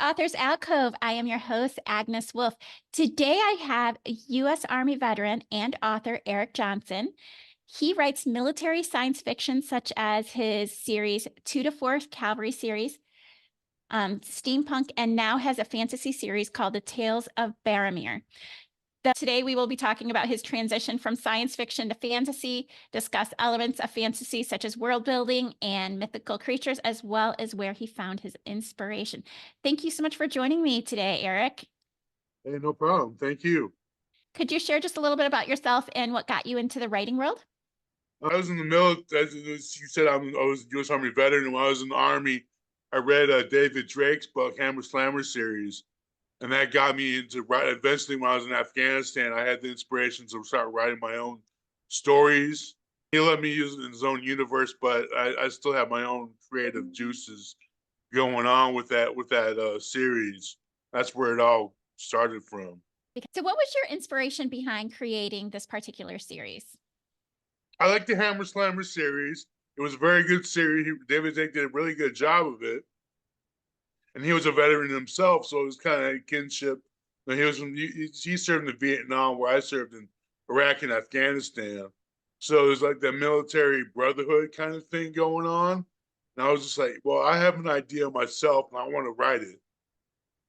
Authors Alcove. I am your host, Agnes Wolf. Today I have a U.S. Army veteran and author, Eric Johnson. He writes military science fiction, such as his series 2 to 4th Cavalry series, steampunk, and now has a fantasy series called The Tales of Boromir. Today, we will be talking about his transition from science fiction to fantasy, discuss elements of fantasy such as world building and mythical creatures, as well as where he found his inspiration. Thank you so much for joining me today, Eric. Hey, no problem. Thank you. Could you share just a little bit about yourself and what got you into the writing world? I was in the military, as you said, I was a U.S. Army veteran, and when I was in the Army, I read David Drake's book, Hammer Slammer series, and that got me into writing. Eventually, when I was in Afghanistan, I had the inspiration to start writing my own stories. He let me use it in his own universe, but I still have my own creative juices going on with that series. That's where it all started from. So what was your inspiration behind creating this particular series? I like the Hammer Slammer series. It was a very good series. David Drake did a really good job of it, and he was a veteran himself, so it was kind of kinship. He was he served in Vietnam, where I served in Iraq and Afghanistan. So it was like that military brotherhood kind of thing going on. And I was just like, well, I have an idea myself, and I want to write it,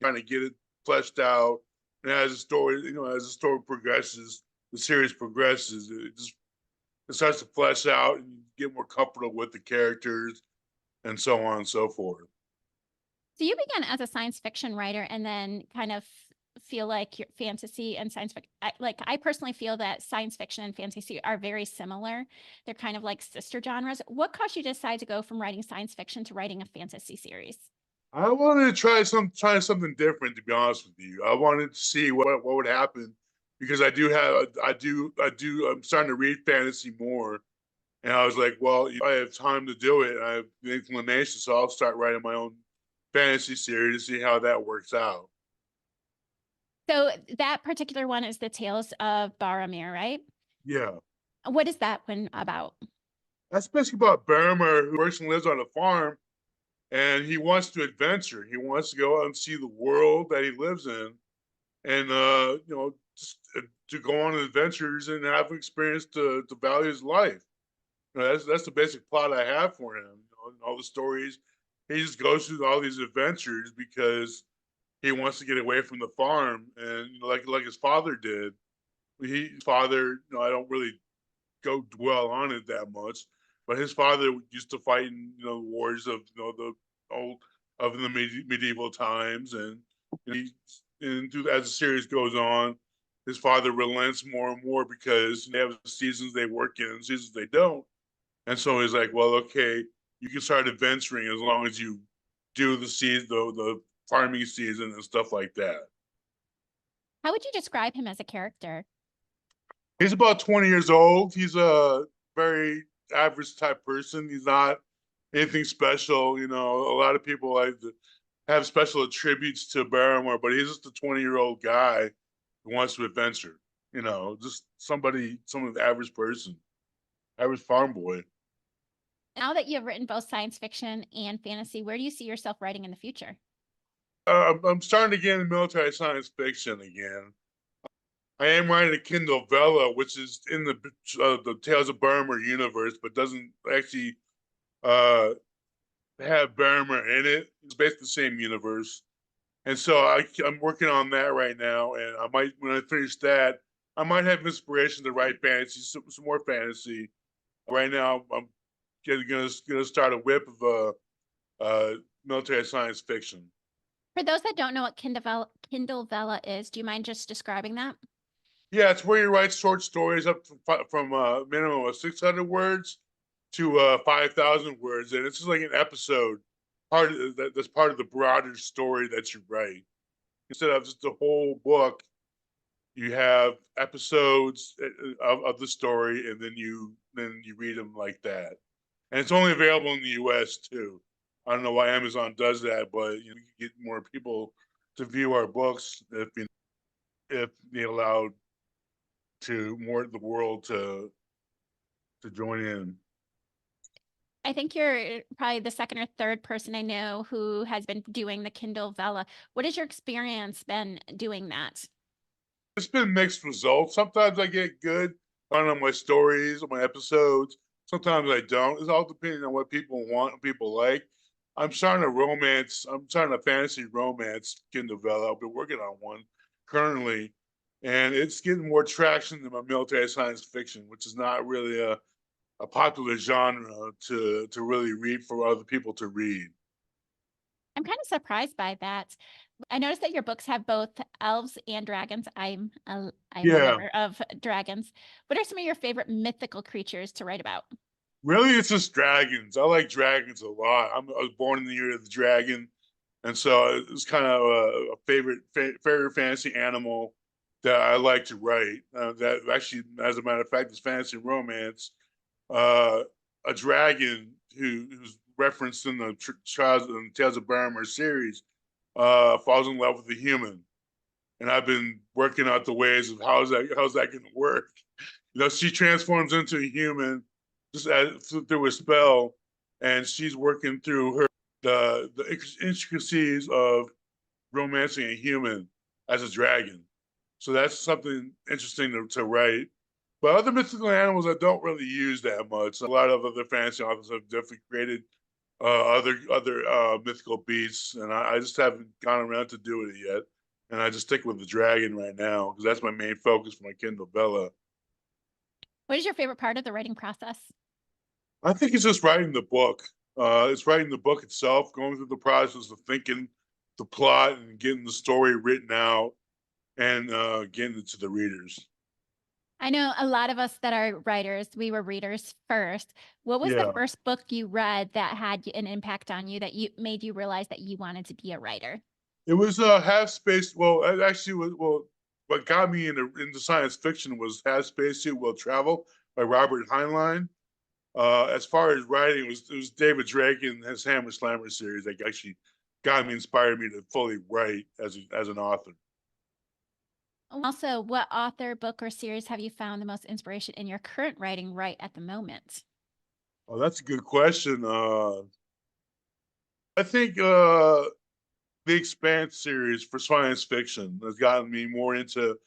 kind of get it fleshed out. And as the story, as the story progresses, the series progresses, it starts to flesh out and you get more comfortable with the characters and so on and so forth. So you began as a science fiction writer and then kind of feel like your fantasy and science fiction, I personally feel that science fiction and fantasy are very similar. They're kind of like sister genres. What caused you to decide to go from writing science fiction to writing a fantasy series? I wanted to try something different, to be honest with you. I wanted to see what would happen because I'm starting to read fantasy more. And I was like, well, I have time to do it. I have the inclination, so I'll start writing my own fantasy series to see how that works out. So that particular one is the Tales of Boromir, right? Yeah. What is that one about? That's basically about Boromir, who works and lives on a farm, and he wants to adventure. He wants to go out and see the world that he lives in, and just to go on adventures and have an experience to value his life. That's the basic plot I have for him. And all the stories, he just goes through all these adventures because he wants to get away from the farm, and like his father did. His father, I don't really go dwell on it that much, but his father used to fight in wars of the old of the medieval times, and as the series goes on, his father relents more and more because they have seasons they work in and seasons they don't, and so he's like, well, okay, you can start adventuring as long as you do the farming season and stuff like that. How would you describe him as a character? He's about 20 years old. He's a very average type person. He's not anything special. A lot of people like to have special attributes to Barrymore, but he's just a 20-year-old guy who wants to adventure. Just some average person, average farm boy. Now that you have written both science fiction and fantasy, where do you see yourself writing in the future? I'm starting to get into military science fiction again. I am writing a Kindle Vella, which is in the Tales of Boromir universe, but doesn't actually uh, have Boromir in it. It's basically the same universe, and so I'm working on that right now. And I might, when I finish that, I might have inspiration to write fantasy, some more fantasy. Right now, I'm gonna start a whip of military science fiction. For those that don't know what Kindle Vella is, do you mind just describing that? Yeah, it's where you write short stories up from a minimum of 600 words to 5,000 words, and it's just like an episode. That's part of the broader story that you write. Instead of just a whole book, you have episodes of the story, and then you read them like that. And it's only available in the U.S. too. I don't know why Amazon does that, but you can get more people to view our books if they allowed to more of the world to join in. I think you're probably the second or third person I know who has been doing the Kindle Vella. What has your experience been doing that? It's been mixed results. Sometimes I get good on my stories, on my episodes. Sometimes I don't. It's all depending on what people want and people like. I'm starting a fantasy romance Kindle Vella. I've been working on one currently, and it's getting more traction than my military science fiction, which is not really a popular genre to really read for other people to read. I'm kind of surprised by that. I noticed that your books have both elves and dragons. I'm a Yeah, lover of dragons. What are some of your favorite mythical creatures to write about? really, it's just dragons. I like dragons a lot. I was born in the year of the dragon, and so it's kind of a favorite fantasy animal that I like to write. That actually, as a matter of fact, is fantasy romance. Uh, a dragon who's referenced in the Tales of Boromir series falls in love with a human, and I've been working out the ways of how's that going to work. She transforms into a human through a spell, and she's working through the intricacies of romancing a human as a dragon. So that's something interesting to write. But other mythical animals I don't really use that much. A lot of other fantasy authors have definitely created other mythical beasts, and I just haven't gone around to do it yet. And I just stick with the dragon right now because that's my main focus for my Kindle Vella. What is your favorite part of the writing process? I think it's just writing the book. It's writing the book itself, going through the process of thinking the plot and getting the story written out and getting it to the readers. I know a lot of us that are writers, we were readers first. What was the Yeah, first book you read that had an impact on you that you made you realize that you wanted to be a writer? it was half space. Well, it actually was. Well, what got me into science fiction was Half Spacesuit Will Travel by Robert Heinlein. As far as writing, it was David Drake and his Hammer Slammer series that actually inspired me to fully write as an author. Also, what author, book, or series have you found the most inspiration in your current writing right at the moment? Oh, that's a good question. I think the Expanse series for science fiction has gotten me more into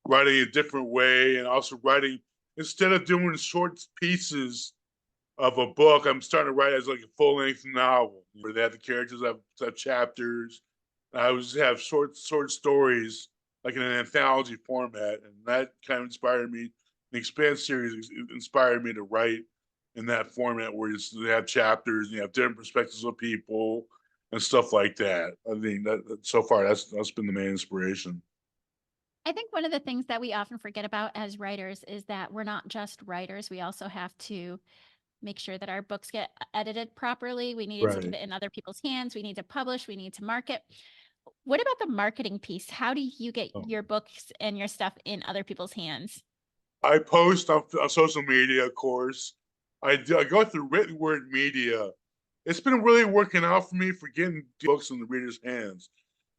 writing a different way and also writing instead of doing short pieces of a book. I'm starting to write as like a full length novel where they have the characters have chapters. I would just have short stories like in an anthology format, and that kind of inspired me. The Expanse series inspired me to write in that format where you have chapters and you have different perspectives of people and stuff like that. I mean, so far that's been the main inspiration. I think one of the things that we often forget about as writers is that we're not just writers. We also have to make sure that our books get edited properly. We need to get Right. it in other people's hands. We need to publish. We need to market. What about the marketing piece? How do you get Oh. your books and your stuff in other people's hands? I post on social media, of course. I go through written word media. It's been really working out for me for getting books in the reader's hands.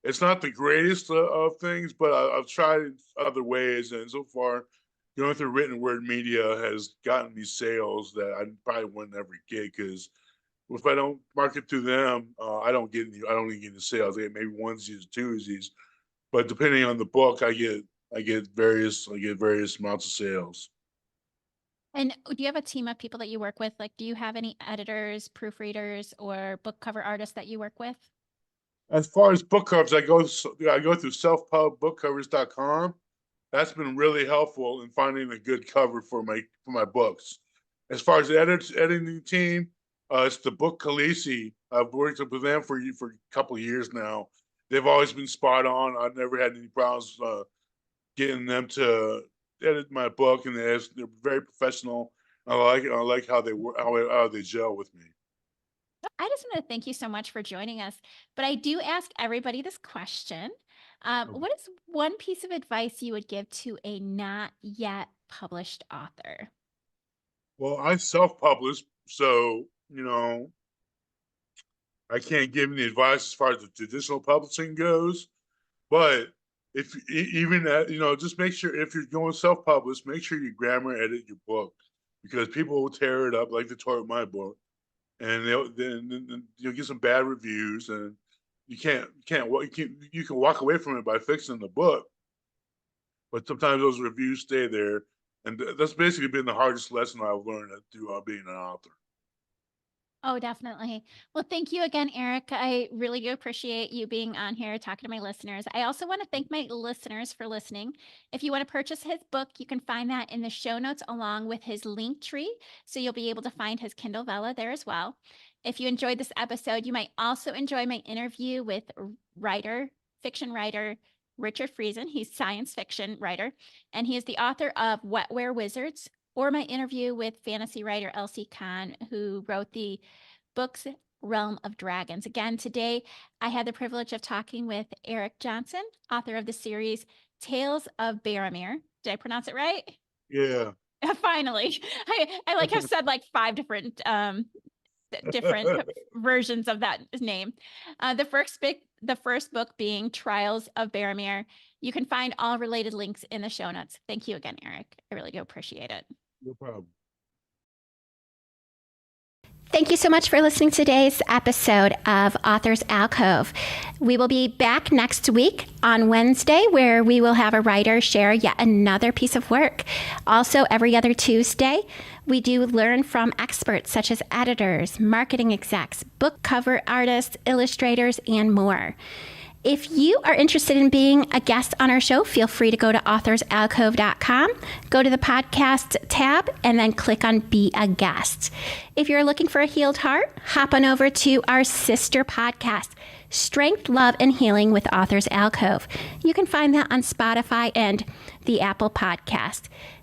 It's not the greatest of things, but I've tried other ways, and so far, going through written word media has gotten me sales that I probably wouldn't ever get because if I don't market through them, I don't even get the sales. I get maybe onesies, twosies, but depending on the book, I get various amounts of sales. And do you have a team of people that you work with? Like, do you have any editors, proofreaders, or book cover artists that you work with? As far as book covers, I go through selfpubbookcovers.com. That's been really helpful in finding a good cover for my books. As far as the editing team, it's the Book Khaleesi. I've worked with them for a couple of years now. They've always been spot on. I've never had any problems getting them to edit my book, and they're very professional. I like it. I like how they work, how they gel with me. I just want to thank you so much for joining us. But I do ask everybody this question. What is one piece of advice you would give to a not yet published author? Well, I self-published, so I can't give any advice as far as the traditional publishing goes. But if even that, just make sure if you're going self-published, make sure you grammar edit your book because people will tear it up like they tore up my book. and then you'll get some bad reviews, and you can walk away from it by fixing the book, but sometimes those reviews stay there, and that's basically been the hardest lesson I've learned through being an author. Oh, definitely. Well, thank you again, Eric. I really do appreciate you being on here talking to my listeners. I also want to thank my listeners for listening. If you want to purchase his book, you can find that in the show notes along with his link tree. So you'll be able to find his Kindle Vella there as well. If you enjoyed this episode, you might also enjoy my interview with fiction writer Richard Friesen. He's science fiction writer, and he is the author of Wetware Wizards, or my interview with fantasy writer Elsie Kahn, who wrote the books Realm of Dragons. Again, today I had the privilege of talking with Eric Johnson, author of the series Tales of Boromir. Did I pronounce it right? Yeah. Finally. I like have said like 5 different versions of that name. The first book being Trials of Boromir. You can find all related links in the show notes. Thank you again, Eric. I really do appreciate it. No problem. Thank you so much for listening to today's episode of Authors Alcove. We will be back next week on Wednesday, where we will have a writer share yet another piece of work. Also, every other Tuesday, we do learn from experts such as editors, marketing execs, book cover artists, illustrators, and more. If you are interested in being a guest on our show, feel free to go to authorsalcove.com, go to the podcast tab, and then click on Be a Guest. If you're looking for a healed heart, hop on over to our sister podcast, Strength, Love, and Healing with Authors Alcove. You can find that on Spotify and the Apple Podcast.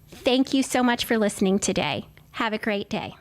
Thank you so much for listening today. Have a great day.